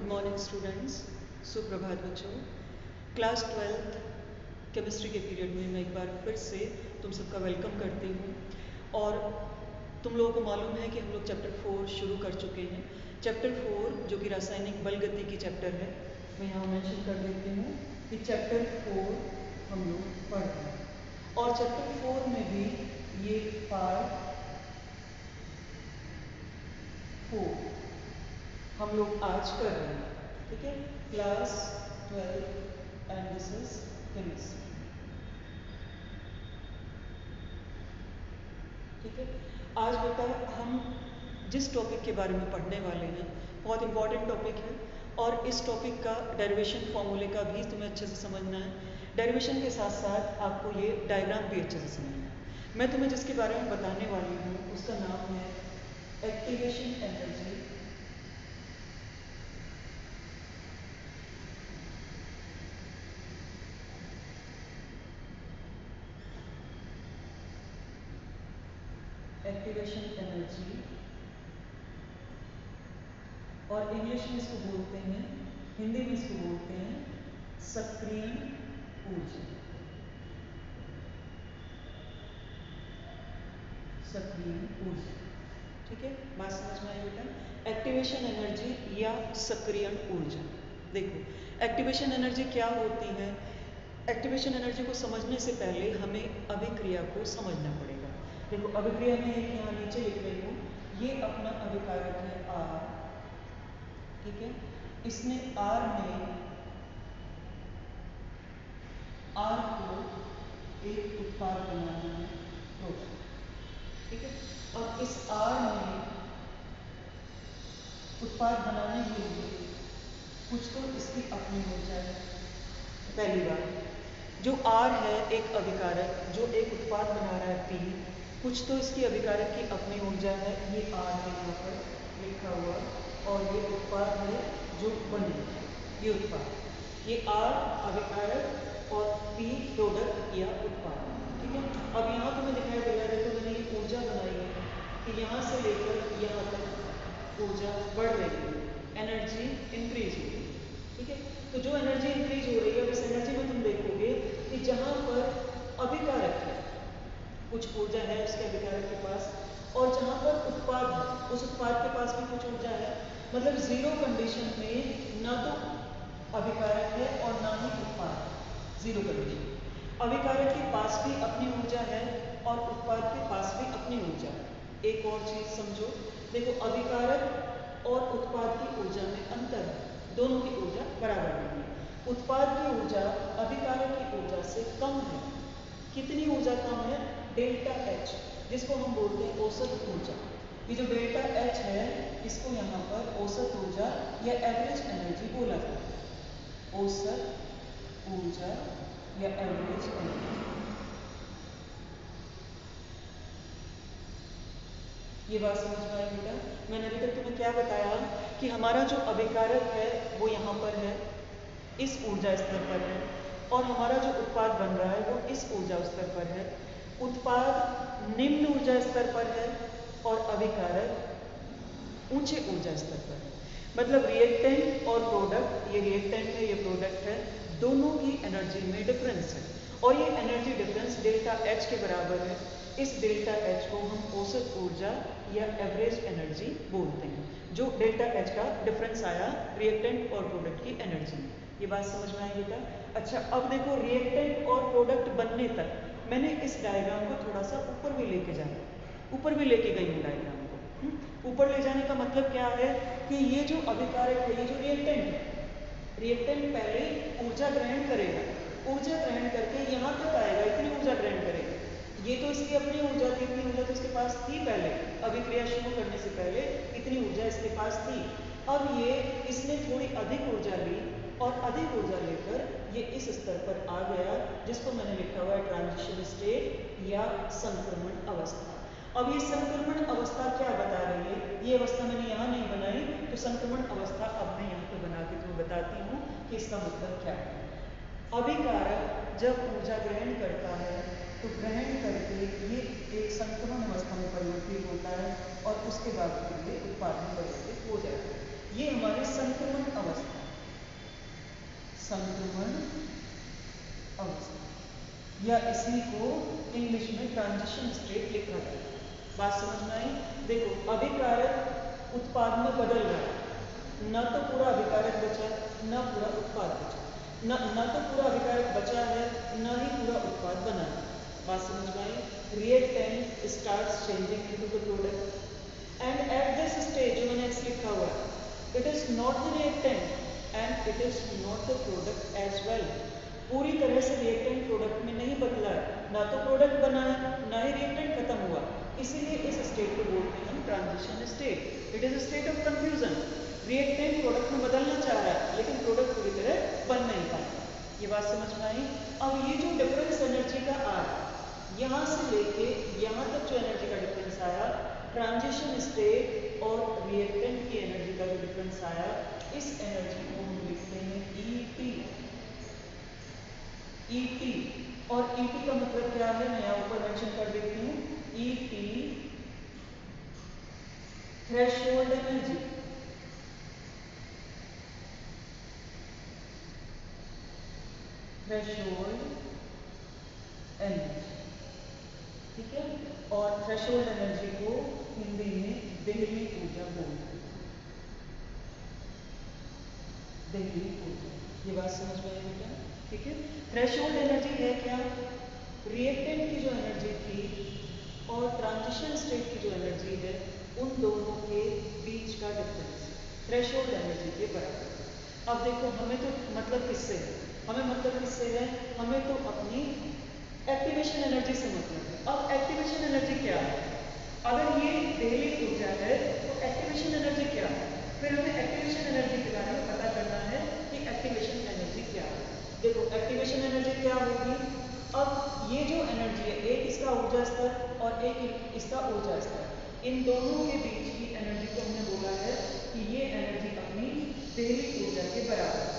Morning students, सुप्रभात बच्चों। Class 12th chemistry के पीरियड में मैं एक बार फिर से तुम सबका वेलकम करती हूँ। और तुम लोगों को मालूम है कि हम लोग चैप्टर 4 शुरू कर चुके हैं। चैप्टर 4 जो कि रासायनिक बल गति की चैप्टर है, मैं यहाँ मेंशन कर देती हूँ कि चैप्टर 4 हम लोग पढ़ रहे हैं। और चैप्टर 4 में भी ये पार्ट 4 हम लोग आज कर रहे हैं, ठीक है। Class 12 and this is chemistry, ठीक है। आज बेटा हम जिस टॉपिक के बारे में पढ़ने वाले हैं बहुत इंपॉर्टेंट टॉपिक है, और इस टॉपिक का डेरिवेशन फॉर्मूले का भी तुम्हें अच्छे से समझना है। डेरिवेशन के साथ साथ आपको ये डायग्राम भी अच्छे से समझना है। मैं तुम्हें जिसके बारे में बताने वाली हूँ उसका नाम है एक्टिवेशन एनर्जी और इंग्लिश में इसको बोलते हैं, हिंदी में इसको बोलते हैं सक्रियण ऊर्जा। सक्रियण ऊर्जा, ठीक है। बात समझ में आई बेटा? एक्टिवेशन एनर्जी या सक्रियण ऊर्जा। देखो एक्टिवेशन एनर्जी क्या होती है। एक्टिवेशन एनर्जी को समझने से पहले हमें अभिक्रिया को समझना पड़ेगा। देखो अभिक्रिया में एक यहाँ नीचे लिख रही हूँ, ये अपना अभिकारक है R, ठीक है। इसने R में R को एक उत्पाद बनाना है, प्रोडक्ट, ठीक है। अब इस R में उत्पाद बनाने के लिए कुछ तो इसकी अपनी ऊर्जा है। पहली बात जो R है एक अभिकारक जो एक उत्पाद बना रहा है P, कुछ तो इसकी अभिकारक की अपनी ऊर्जा है, ये R है यहाँ पर लिखा हुआ, और ये उत्पाद है जो बने, ये उत्पाद, ये R अभिकारक और P प्रोडक्ट या उत्पाद, ठीक है। अब यहाँ तुम्हें दिखाई दे रहा है, देखो मैंने ये ऊर्जा बनाई है कि यहाँ से लेकर यहाँ तक ऊर्जा बढ़ रही है, एनर्जी इंक्रीज हो रही है, ठीक है। तो जो एनर्जी इंक्रीज हो रही है, इस एनर्जी में तुम देखोगे कि जहाँ पर अभिकारक है कुछ ऊर्जा है उसके अभिकारक के पास, और जहाँ पर उत्पाद है उस उत्पाद के पास भी कुछ ऊर्जा है। मतलब जीरो कंडीशन में ना तो अभिकारक है और ना ही उत्पाद, जीरो कंडीशन। अभिकारक के पास भी अपनी ऊर्जा है और उत्पाद के पास भी अपनी ऊर्जा है। एक और चीज समझो, देखो अभिकारक और उत्पाद की ऊर्जा में अंतर है, दोनों की ऊर्जा बराबर नहीं है। उत्पाद की ऊर्जा अभिकारक की ऊर्जा से कम है। कितनी ऊर्जा कम है? डेल्टा H, जिसको हम बोलते हैं औसत ऊर्जा। ये जो डेल्टा H है इसको यहाँ पर औसत ऊर्जा या एवरेज एनर्जी बोला जाता है। औसत ऊर्जा या एवरेज एनर्जी, ये बात समझ में आई बेटा? मैंने अभी तक तुम्हें क्या बताया कि हमारा जो अभिकारक है वो यहाँ पर है, इस ऊर्जा स्तर पर है, और हमारा जो उत्पाद बन रहा है वो इस ऊर्जा स्तर पर है। उत्पाद निम्न ऊर्जा स्तर पर है और अभिकारक ऊंचे ऊर्जा स्तर पर है। मतलब रिएक्टेंट और प्रोडक्ट, ये रिएक्टेंट है ये प्रोडक्ट है, दोनों की एनर्जी में डिफरेंस है, और ये एनर्जी डिफरेंस डेल्टा H के बराबर है। इस डेल्टा H को हम औसत ऊर्जा या एवरेज एनर्जी बोलते हैं, जो डेल्टा H का डिफरेंस आया रिएक्टेंट और प्रोडक्ट की एनर्जी में। ये बात समझ में आई बेटा? अच्छा अब देखो रिएक्टेंट और प्रोडक्ट बनने तक मैंने इस डायग्राम को थोड़ा सा ऊपर भी लेके जाना, ऊपर भी लेके गई हूँ डायग्राम को। ऊपर ले जाने का मतलब क्या है कि ये जो अभिकारक है, ये जो रिएक्टेंट है, रिएक्टेंट पहले ऊर्जा ग्रहण करेगा, ऊर्जा ग्रहण करके यहाँ तक आएगा, इतनी ऊर्जा ग्रहण करेगा। ये तो इसकी अपनी ऊर्जा थी, इतनी ऊर्जा तो इसके पास थी पहले, अभिक्रिया शुरू करने से पहले इतनी ऊर्जा इसके पास थी। अब ये इसने थोड़ी अधिक ऊर्जा ली और अधिक ऊर्जा लेकर ये इस स्तर पर आ गया, जिसको मैंने लिखा हुआ है ट्रांजिशन स्टेट या संक्रमण अवस्था। अब ये संक्रमण अवस्था क्या बता रही है? ये अवस्था मैंने यहाँ नहीं बनाई, तो संक्रमण अवस्था अब मैं यहाँ पे बना के तुम्हें बताती हूँ कि इसका मतलब क्या है। अभिकारक जब ऊर्जा ग्रहण करता है तो ग्रहण करके ये एक संक्रमण अवस्था में परिवर्तित होता है और उसके बाद फिर ये उत्पाद में परिवर्तित हो जाता है। ये हमारी संक्रमण अवस्था, संक्रमण अवस्था, या इसी को इंग्लिश में ट्रांजिशन स्टेट लिखा गया है। बात समझ में आई? देखो, अभिकारक उत्पाद में बदल रहा है, न तो पूरा अभिकारक बचा, न पूरा उत्पाद बचा, न तो पूरा अभिकारक बचा है, न ही पूरा उत्पाद बना है। बात समझ में आई? Reactant starts changing into the product and at this stage, जो मैंने इस लिखा हुआ है, it is not the reactant and it is not the product as well. पूरी तरह से रिएक्टेंट प्रोडक्ट में नहीं बदला है, ना तो प्रोडक्ट बना है, ना ही रिएक्टेंट खत्म हुआ, इसीलिए इस स्टेट को बोलते हैं हम transition state. It is a state of confusion. Reactant product में बदलना चाह रहा है, लेकिन प्रोडक्ट पूरी तरह बन नहीं पाएगा। ये बात समझ में आई? अब ये जो डिफरेंस एनर्जी का आ रहा है, यहाँ से लेके यहाँ तक जो एनर्जी का डिफरेंस आया, ट्रांजिशन स्टेट और रिएक्टेंट की एनर्जी का जो डिफरेंस आया, इस एनर्जी को हम लिखते हैं ईटी। ईटी, और ईटी का मतलब क्या है, मैं यहाँ ऊपर मेंशन कर देती हूँ। ET threshold energy, threshold energy, ठीक है। और थ्रेशोल्ड एनर्जी को हिंदी में देहली ऊर्जा बोलते हैं, देहली ऊर्जा। ये बात समझ में आई बेटा? ठीक है। थ्रेशोल्ड एनर्जी है क्या? रिएक्टेंट की जो एनर्जी थी और ट्रांजिशन स्टेट की जो एनर्जी है, उन दोनों के बीच का डिफरेंस थ्रेशोल्ड एनर्जी के बराबर। अब देखो, हमें तो मतलब किससे है? हमें मतलब किससे है? हमें तो अपनी एक्टिवेशन एनर्जी से मतलब है। अब एक्टिवेशन एनर्जी क्या है? अगर ये देहली ऊर्जा है तो एक्टिवेशन एनर्जी क्या है? फिर हमें एक्टिवेशन एनर्जी के बारे में पता करना है कि एक्टिवेशन एनर्जी क्या है। देखो, एक्टिवेशन एनर्जी क्या होगी? अब ये जो एनर्जी है, एक इसका ऊर्जा स्तर और एक इसका ऊर्जा स्तर, इन दोनों के बीच की एनर्जी को हमने बोला है कि ये एनर्जी अपनी देहली ऊर्जा के बराबर है।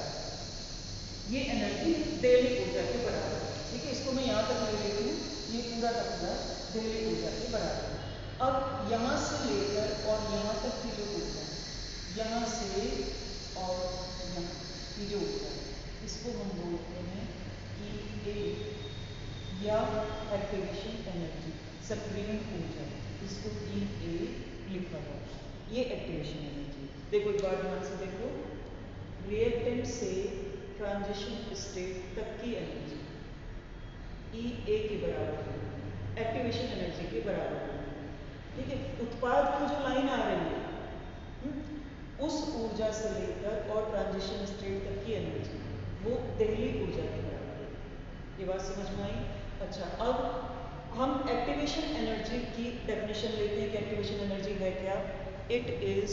ये एनर्जी देहली ऊर्जा के बराबर है, ठीक है। इसको मैं यहाँ तक ले लेती हूँ, ये पूरा का पूरा देहली ऊर्जा के बराबर है। अब यहाँ से लेकर और यहाँ तक की जो ऊर्जा है, यहाँ से और यहाँ की जो ऊर्जा है, इसको हम बोलते हैं ई ए, या एक्टिवेशन एनर्जी, सक्रियण ऊर्जा, इसको ई ए लिखा हुआ है। ये एक्टिवेशन एनर्जी। देखो, एक बार ध्यान से देखो, रिएक्टेंट से ट्रांजिशन स्टेट तक की एनर्जी ई ए के बराबर है, एक्टिवेशन एनर्जी के बराबर है, ठीक है। उत्पाद की जो लाइन आ रही है, उस ऊर्जा से लेकर और ट्रांजिशन स्टेट तक की एनर्जी, वो देहली ऊर्जा के बराबर है। ये बात समझ में आई? अच्छा, अब हम एक्टिवेशन एनर्जी की डेफिनेशन लेते हैं कि एक्टिवेशन एनर्जी है क्या? It is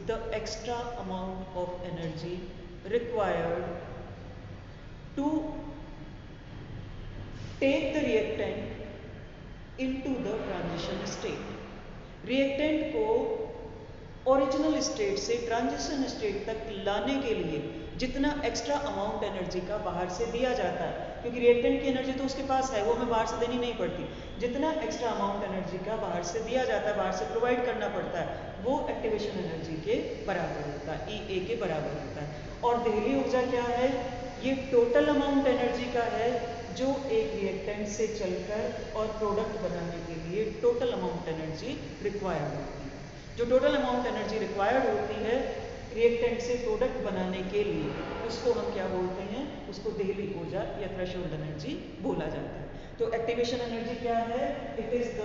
the extra amount of energy required to take the reactant into the transition state. Reactant को ओरिजिनल स्टेट से ट्रांजिशन स्टेट तक लाने के लिए जितना एक्स्ट्रा अमाउंट एनर्जी का बाहर से दिया जाता है, क्योंकि रिएक्टेंट की एनर्जी तो उसके पास है, वो हमें बाहर से देनी नहीं पड़ती, जितना एक्स्ट्रा अमाउंट एनर्जी का बाहर से दिया जाता है, बाहर से प्रोवाइड करना पड़ता है, वो एक्टिवेशन एनर्जी के बराबर होता है, ई ए के बराबर होता है। और देहली ऊर्जा क्या है? ये टोटल अमाउंट एनर्जी का है जो एक रिएक्टेंट से चलकर और प्रोडक्ट बनाने के लिए टोटल अमाउंट एनर्जी रिक्वायर्ड होती है। जो टोटल अमाउंट एनर्जी रिक्वायर्ड होती है रिएक्टेंट से प्रोडक्ट बनाने के लिए, उसको हम क्या बोलते हैं? उसको देहली ऊर्जा या थ्रेशोल्ड एनर्जी बोला जाता है। तो एक्टिवेशन एनर्जी क्या है? It is the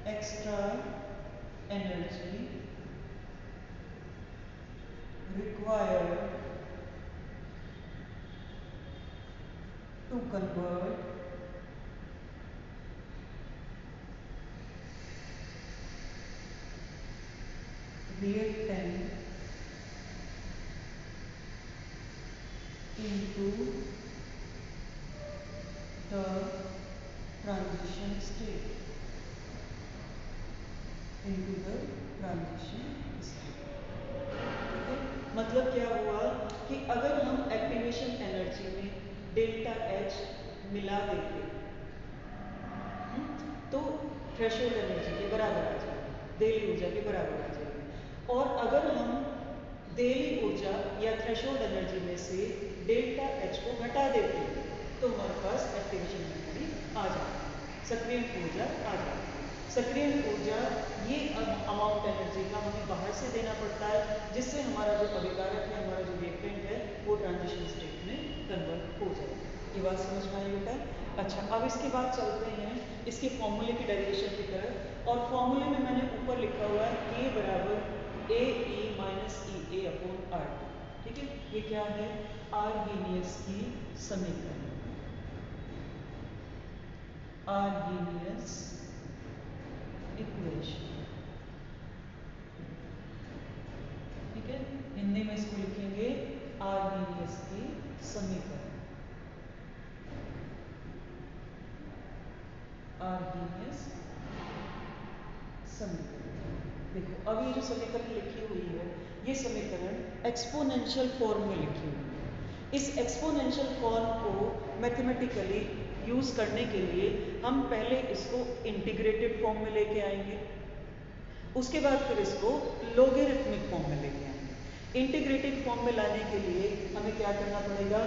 extra energy required to convert reactant into the transition state, into the transition state, ठीक है। मतलब क्या हुआ कि अगर हम एक्टिवेशन एनर्जी में डेल्टा एच मिला देते तो थ्रेशोल्ड एनर्जी के बराबर आ जाए, देयली ऊर्जा के बराबर आ जाएगी। और अगर हम देयली ऊर्जा या थ्रेशोल्ड एनर्जी में से डेल्टा एच को घटा देते हैं तो हमारे पास एक्टिवेशन एनर्जी आ जाती है, सक्रिय ऊर्जा आ जाती है। सक्रिय ऊर्जा ये अमाउंट एनर्जी का हमें बाहर से देना पड़ता है, जिससे हमारा जो अभिकारक है, हमारा जो रिएक्टेंट है, वो ट्रांजिशन स्टेट में कन्वर्ट हो जाए। ये बात समझ में आई बेटा? अच्छा, अब इसके बाद चलते हैं इसके फॉर्मूले की डेरिवेशन की तरफ। और फॉर्मूले में मैंने ऊपर लिखा हुआ है K बराबर ए E minus E A upon R T. ठीक है, ये क्या है? आर्गेनियस की समीकरण, आर्गेनियस इक्वेशन। ठीक है, हिंदी में इसको लिखेंगे आर्गेनियस की समीकरण, आर्गेनियस समीकरण। देखो, अब ये जो समीकरण लिखी हुई है, ये समीकरण एक्सपोनेंशियल फॉर्म में लिखी हुई है। इस एक्सपोनेंशियल फॉर्म को मैथमेटिकली यूज करने के लिए हम पहले इसको इंटीग्रेटेड फॉर्म में लेके आएंगे, उसके बाद फिर इसको लोगेरिथमिक फॉर्म में लेके आएंगे। इंटीग्रेटेड फॉर्म में लाने के लिए हमें क्या करना पड़ेगा?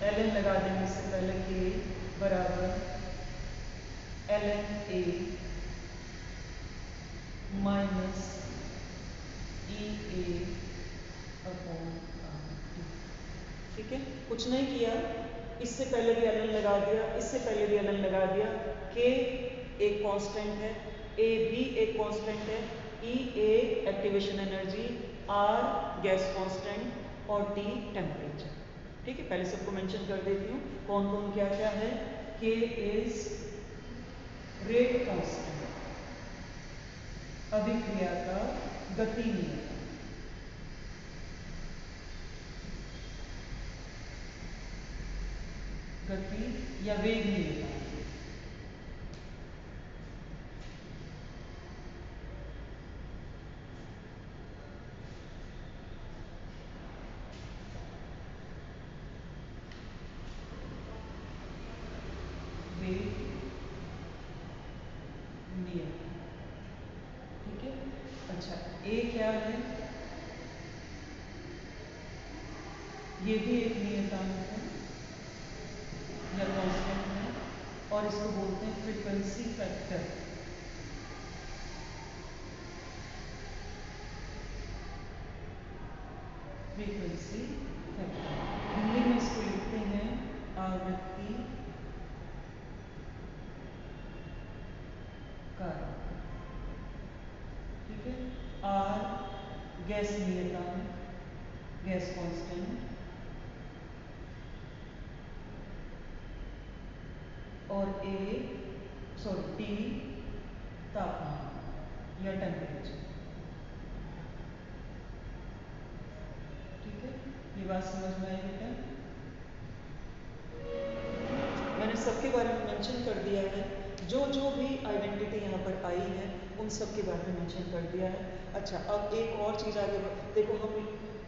ln लगा देंगे इससे पहले के बराबर ln a minus E A upon R T. ठीक है, कुछ नहीं किया, इससे पहले भी ln लगा दिया, इससे पहले भी ln लगा दिया। k एक कांस्टेंट है, a भी एक कांस्टेंट है, e a activation energy, r gas constant और t टेम्परेचर। ठीक है, पहले सबको मेंशन कर देती हूँ कौन कौन क्या क्या है। k इज रेट कांस्टेंट, अभिक्रिया का गति नियत, गति या वेग नियत। ठीक है, अच्छा, ए क्या है? ये भी एक नियतांक है या कांस्टेंट है, और इसको बोलते हैं frequency factor. Frequency factor Hindi में इसको लिखते हैं आवृत्ति कारक। ठीक है, आर गैस नियतांक, गैस कांस्टेंट, और टी तापमान या टेम्परेचर। ठीक है, ये बात समझ में आई बेटा? मैंने सबके बारे में मेंशन कर दिया है, जो जो भी आइडेंटिटी यहाँ पर आई है उन सब के बारे में मेंशन कर दिया है। अच्छा, अब एक और चीज़ आगे देखो, हम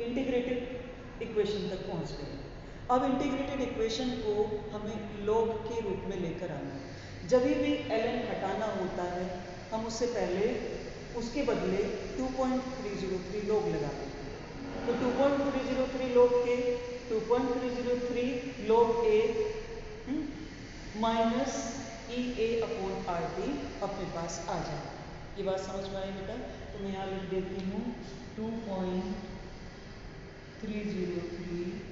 इंटीग्रेटेड इक्वेशन तक पहुँच गए। अब इंटीग्रेटेड इक्वेशन को हमें लॉग के रूप में लेकर आना है। जब भी ln हटाना होता है, हम उससे पहले उसके बदले 2.303 लॉग लगा देते हैं। तो 2.303 लॉग के 2.303 log A minus E A upon R T अपने पास आ जाए। ये बात समझ में आई बेटा? तो मैं यहाँ लिख देती हूँ 2.303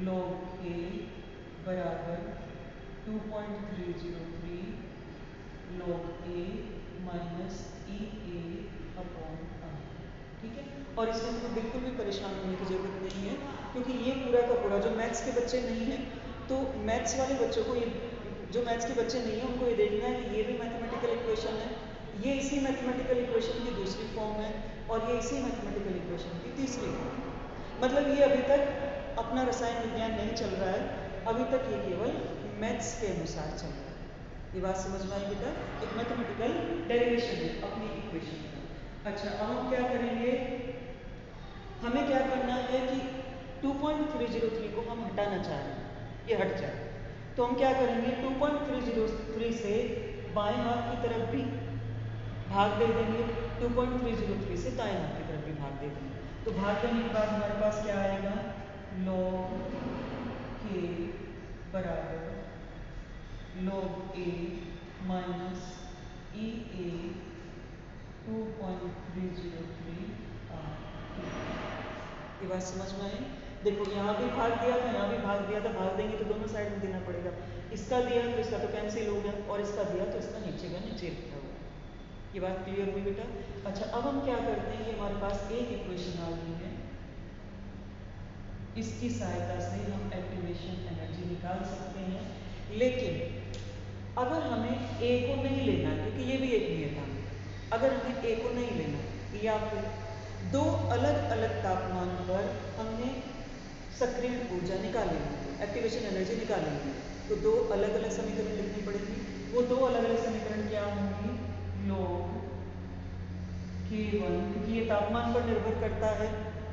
लॉग ए बराबर 2.303 log A minus E A upon R. ठीक है, और इसमें तो बिल्कुल भी परेशान होने की जरूरत नहीं है, क्योंकि ये पूरा का पूरा, जो मैथ्स के बच्चे नहीं हैं, तो मैथ्स वाले बच्चों को, ये जो मैथ्स के बच्चे नहीं हैं उनको ये देखना है कि ये भी मैथमेटिकल इक्वेशन है, ये इसी मैथमेटिकल इक्वेशन की दूसरी फॉर्म है, और ये इसी मैथमेटिकल इक्वेशन की तीसरी फॉर्म है। मतलब ये अभी तक अपना रसायन विज्ञान नहीं चल रहा है, अभी तक ये केवल मैथ्स के अनुसार चल रहा है। ये बात समझ में आई बेटा? एक मैथमेटिकल डेरिवेशन है अपनी इक्वेशन का। अच्छा, अब हम क्या करेंगे? हमें क्या करना है कि 2.303 को हम हटाना चाह रहे हैं, ये हट जाए। तो हम क्या करेंगे, 2.303 से बाएं हाथ की तरफ भी भाग दे देंगे, 2.303 से दाएं हाथ की तरफ भी भाग दे देंगे। तो भाग देने के बाद हमारे पास क्या आएगा, log k बराबर log a minus E A 2.303 r। ये बात समझ में आई? देखो यहाँ भी भाग दिया था, यहाँ भी भाग दिया था, भाग देंगे तो दोनों साइड में देना पड़ेगा। इसका दिया तो इसका तो कैंसिल हो गया, और इसका दिया तो इसका नीचे का नीचे लिखा हुआ। ये बात क्लियर हुई बेटा? अच्छा, अब हम क्या करते हैं, ये हमारे पास एक इक्वेशन आ गई है, इसकी सहायता से हम एक्टिवेशन एनर्जी निकाल सकते हैं। लेकिन अगर हमें ए को नहीं लेना है, क्योंकि ये भी एक नियतांक है, अगर हमें ए को नहीं लेना या फिर दो अलग अलग तापमान पर हमने सक्रिय ऊर्जा निकाली है, एक्टिवेशन एनर्जी निकाली है, तो दो अलग अलग समीकरण लिखनी पड़ेगी। वो दो अलग अलग समीकरण क्या होंगी, log k1, क्योंकि ये तापमान पर निर्भर करता है,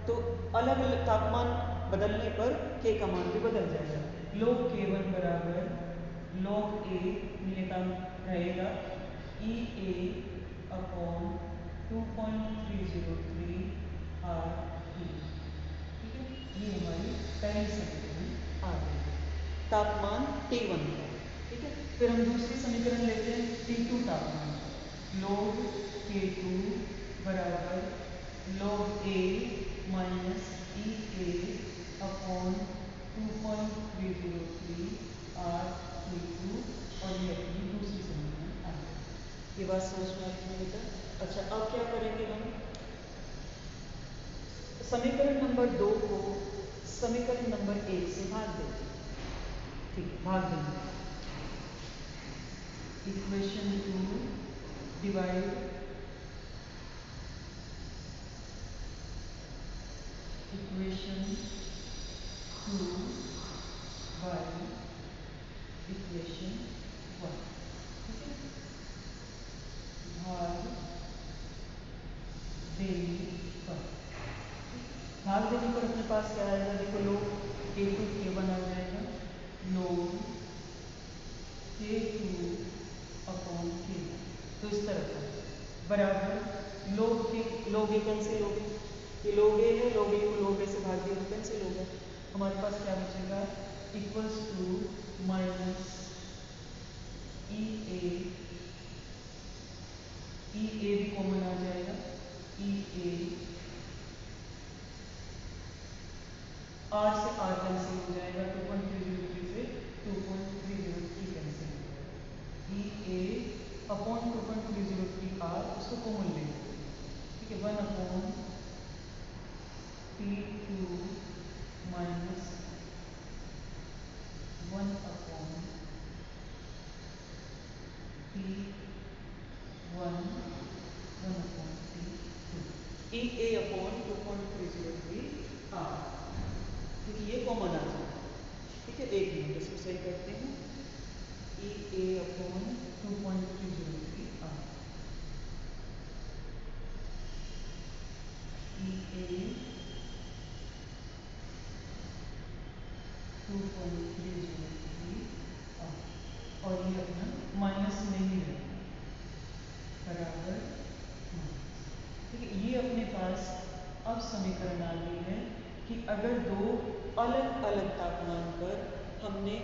तो अलग अलग तापमान बदलने पर k का मान भी बदल जाएगा। log k1 बराबर log a नियतांक रहेगा ई ए अपॉन 2.303 r e। ठीक है, ये हमारी पहली समीकरण आ गई, तापमान T1 का। ठीक है, फिर हम दूसरी समीकरण लेते हैं T2 तापमान, log K2 बराबर log A minus E A upon 2.303 r T2, और ये अपनी दूसरी समीकरण आ गई। ये बात समझ में आती है बेटा? अच्छा, अब क्या करेंगे हम, समीकरण नंबर 2 को समीकरण नंबर 1 से भाग देंगे। ठीक है, भाग देंगे, equation 2 divide equation 2 by equation 1। ठीक है, भाग देने पर, भाग देने पर अपने पास क्या आएगा, देखो log K2 K1 आ जाएगा, log K2 अपॉन K1, तो इस तरह का बराबर log A कैंसिल हो गया, ये log A है, log A को log A से भाग दिया तो कैंसिल हो गया। हमारे पास क्या बचेगा, इक्वल्स टू माइनस ई ए भी कॉमन आ जाएगा, ई ए r से r कैंसिल हो जाएगा, 2.303 से 2.303 कैंसिल हो जाएगा, ई ए अपॉन 2.303 r, उसको कॉमन लेंगे। ठीक है, 1 upon T2 minus 1 upon T1 1 upon T2 E A upon 2.303 r, क्योंकि ये कॉमन आ जाएगा। ठीक है, एक मिनट इसको सही करते हैं, ई A upon 2.303 r, E A 2.303 r, और ये अपना माइनस में ही रहेगा, बराबर माइनस। ठीक है, ये अपने पास अब समीकरण आ गई है कि अगर दो अलग अलग तापमान पर हमने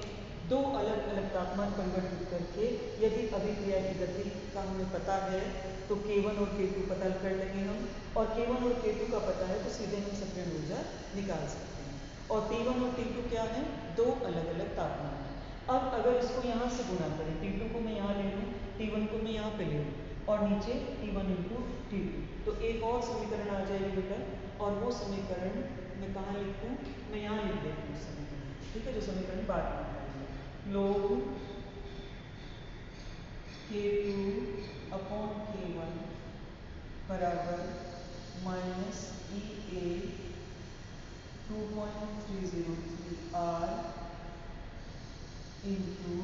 दो अलग अलग तापमान परिवर्तित करके यदि अभिक्रिया की गति का हमें पता है, तो K1 और K2 पता कर लेंगे हम, और K1 और K2 का पता है तो सीधे हम सक्रिय ऊर्जा निकाल सकते हैं। और T1 और T2 क्या है, दो अलग अलग तापमान है। अब अगर इसको यहाँ से गुणा करें, T2 को मैं यहाँ ले लूँ, T1 को मैं यहाँ पे ले लूँ, और नीचे T1 इंटू T2, तो एक और समीकरण आ जाएगी बेटा, और वो समीकरण मैं कहाँ लिखूँ, मैं यहाँ लिख देती हूँ समीकरण। ठीक है, जो समीकरण बाद में आएगी, log K2 अपॉन K1 बराबर माइनस ई ए 2.303 r into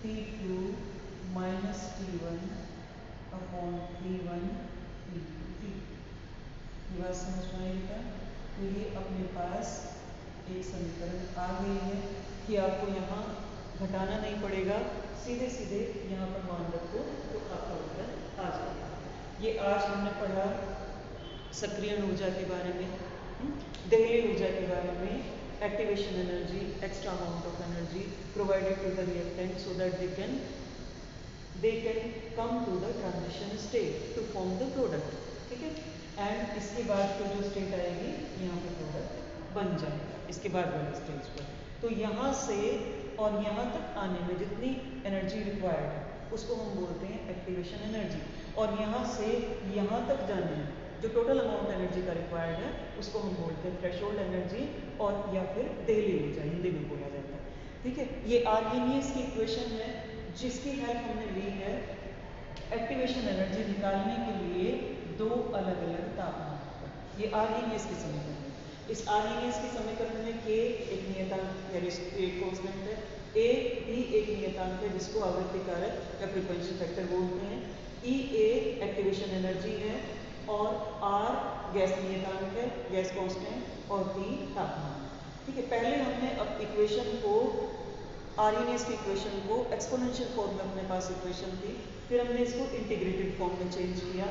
T2 minus T1 upon T1 into T2। ये बात समझ में आई बेटा? तो ये अपने पास एक समीकरण आ गई है कि आपको यहाँ घटाना नहीं पड़ेगा, सीधे सीधे यहाँ पर मान रखो तो आपका उत्तर आ जाएगा। ये आज हमने पढ़ा सक्रियण ऊर्जा के बारे में, देहली ऊर्जा के बारे में, activation energy, extra amount of energy provided to the reactant so that they can come to the transition state to form the product, ठीक है। एंड इसके बाद फिर जो स्टेट आएगी यहाँ पे प्रोडक्ट बन जाएगा इसके बाद वाले स्टेज पर। तो यहाँ से और यहाँ तक आने में जितनी एनर्जी रिक्वायर्ड है उसको हम बोलते हैं एक्टिवेशन एनर्जी, और यहाँ से यहाँ तक जाने में जो टोटल अमाउंट एनर्जी का रिक्वायर्ड है उसको हम बोलते हैं थ्रेशोल्ड एनर्जी, और या फिर देहली ऊर्जा हिंदी में बोला जाता है, ठीक है। ये आर्हेनियस की इक्वेशन है जिसकी हेल्प हमने ली है एक्टिवेशन एनर्जी निकालने के लिए दो अलग अलग तापमान पर। ये आर्हेनियस की समीकरण है। इस आर्हेनियस की समीकरण में K एक नियतांक या कांस्टेंट है, A भी एक नियतांक है जिसको आवृत्ति कारक या फ्रीक्वेंसी फैक्टर बोलते हैं, EA एक्टिवेशन एनर्जी है, और R गैस नियतांक है, गैस कांस्टेंट, और T तापमान, ठीक है। पहले हमने अब इक्वेशन को आर्हेनियस की इक्वेशन को एक्सपोनेंशियल फॉर्म में अपने पास इक्वेशन थी, फिर हमने इसको इंटीग्रेटेड फॉर्म में चेंज किया।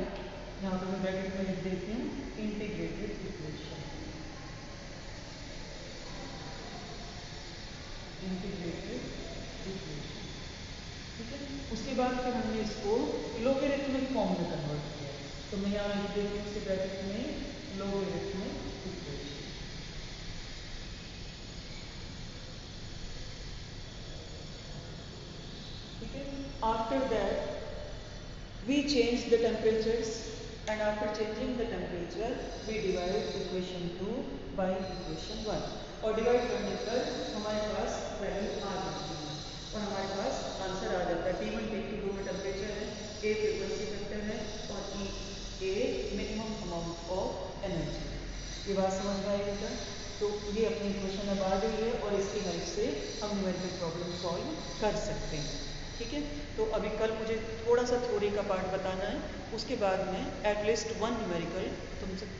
यहाँ पर मैं ब्रैकेट में लिख देती हूँ इंटीग्रेटेड इक्वेशन, ठीक है। उसके बाद फिर हमने इसको लोगरिथमिक फॉर्म में कन्वर्ट किया, तो मैं यहाँ लिख देती हूँ इसके ब्रैकेट में लोगरिथमिक इक्वेशन, ठीक है। After that we change the temperatures, and after changing the temperature we divide equation 2 by equation 1, और डिवाइड करने पर हमारे पास वैल्यू आ जाती है और हमारे पास आंसर आ जाता है। T1 T2 दोनों टेम्परेचर है, A फ्रीक्वेंसी फैक्टर है, और A minimum amount of energy. ये बात समझ में आई बेटा? तो ये अपनी इक्वेशन अब आ गई है और इसकी हेल्प से हम न्यूमेरिकल प्रॉब्लम सॉल्व कर सकते हैं, ठीक है। तो अभी कल मुझे थोड़ा सा थ्योरी का पार्ट बताना है, उसके बाद में एटलीस्ट वन न्यूमेरिकल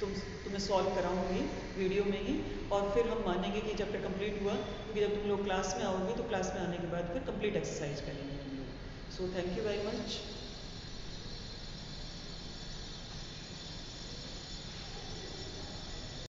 तुम्हें सॉल्व कराऊंगी वीडियो में ही, और फिर हम मानेंगे कि जब तक कंप्लीट हुआ, क्योंकि जब तुम लोग क्लास में आओगे तो क्लास में आने के बाद फिर कंप्लीट एक्सरसाइज करेंगे हम लोग। So thank you very much.